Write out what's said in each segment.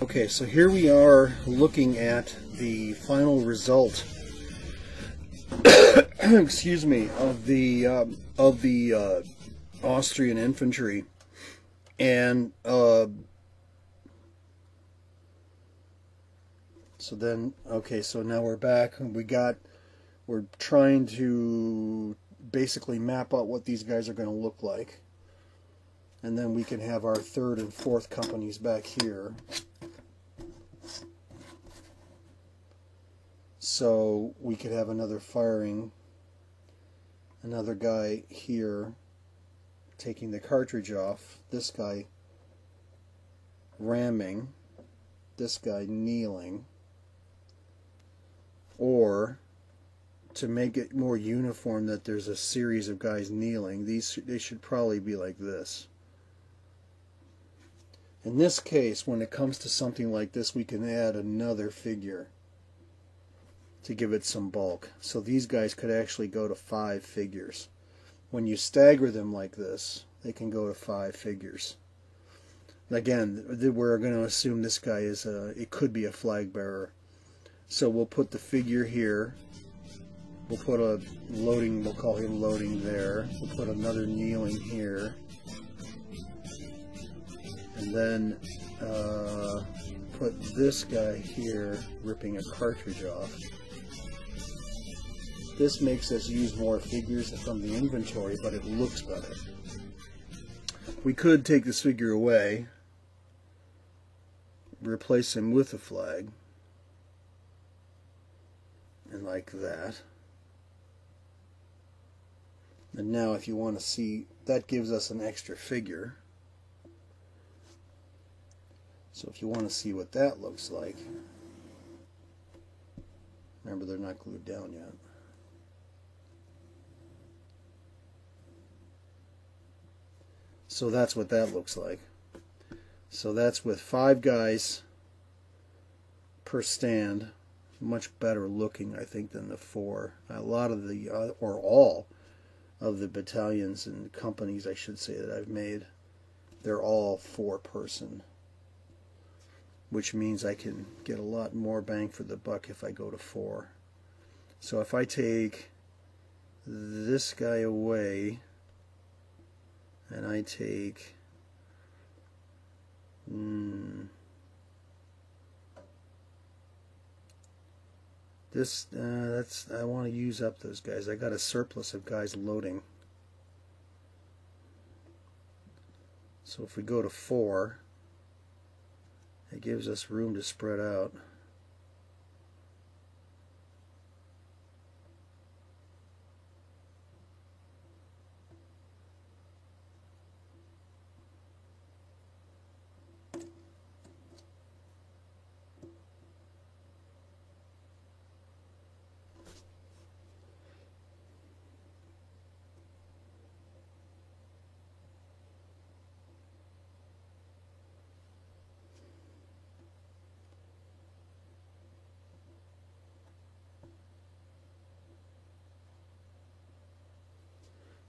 Okay, so here we are looking at the final result excuse me, of the Austrian infantry. And so then, okay, so now we're back. We're trying to basically map out what these guys are going to look like. And then we can have our 3rd and 4th companies back here. So we could have another firing, another guy here taking the cartridge off, this guy ramming, this guy kneeling, or to make it more uniform that there's a series of guys kneeling, they should probably be like this. In this case, when it comes to something like this, we can add another figure to give it some bulk. So these guys could actually go to 5 figures. When you stagger them like this, they can go to 5 figures. Again, we're going to assume this guy is it could be a flag bearer. So we'll put the figure here. We'll put a loading, we'll call him loading there. We'll put another kneeling here. And then put this guy here ripping a cartridge off. This makes us use more figures from the inventory, but it looks better. We could take this figure away, replace him with a flag, and like that. And now if you want to see, that gives us an extra figure. So if you want to see what that looks like, remember they're not glued down yet. So that's what that looks like. So that's with 5 guys per stand. Much better looking, I think, than the 4. A lot of the, or all of the battalions and companies, I should say, that I've made, they're all 4-person. Which means I can get a lot more bang for the buck if I go to 4. So if I take this guy away, and I take this, I want to use up those guys. I got a surplus of guys loading. So if we go to 4, it gives us room to spread out.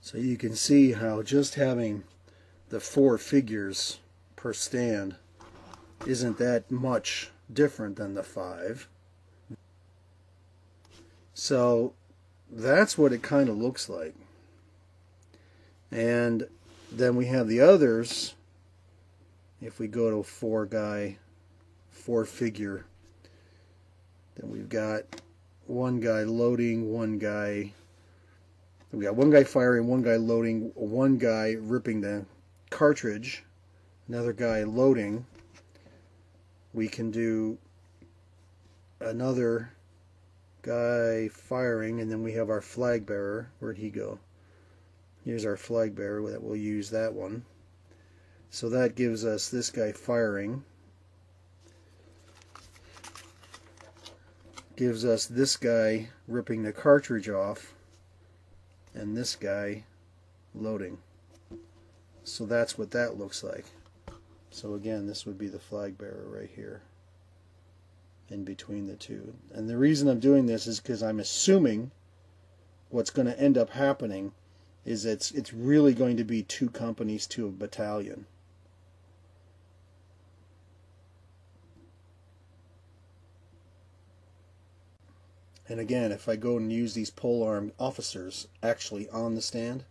So you can see how just having the 4 figures per stand isn't that much different than the 5. So that's what it kind of looks like. And then we have the others. If we go to 4 guy, 4 figure, then we've got 1 guy loading, 1 guy. We got 1 guy firing, 1 guy loading, 1 guy ripping the cartridge, another guy loading. We can do another guy firing, and then we have our flag bearer. Where'd he go? Here's our flag bearer. That we'll use that one. So that gives us this guy firing. Gives us this guy ripping the cartridge off. And this guy loading. So that's what that looks like. So again, this would be the flag bearer right here in between the 2. And the reason I'm doing this is because I'm assuming what's going to end up happening is it's really going to be 2 companies to a battalion. And again, if I go and use these polearm officers actually on the stand,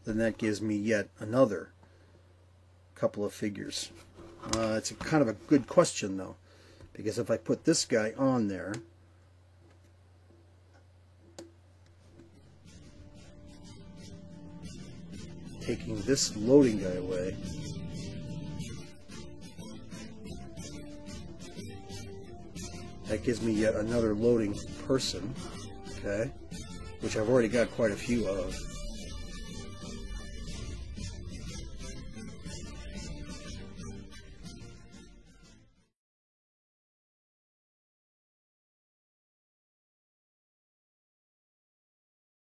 then that gives me yet another couple of figures. It's kind of a good question though, because if I put this guy on there, taking this loading guy away, that gives me yet another loading person, okay, which I've already got quite a few of.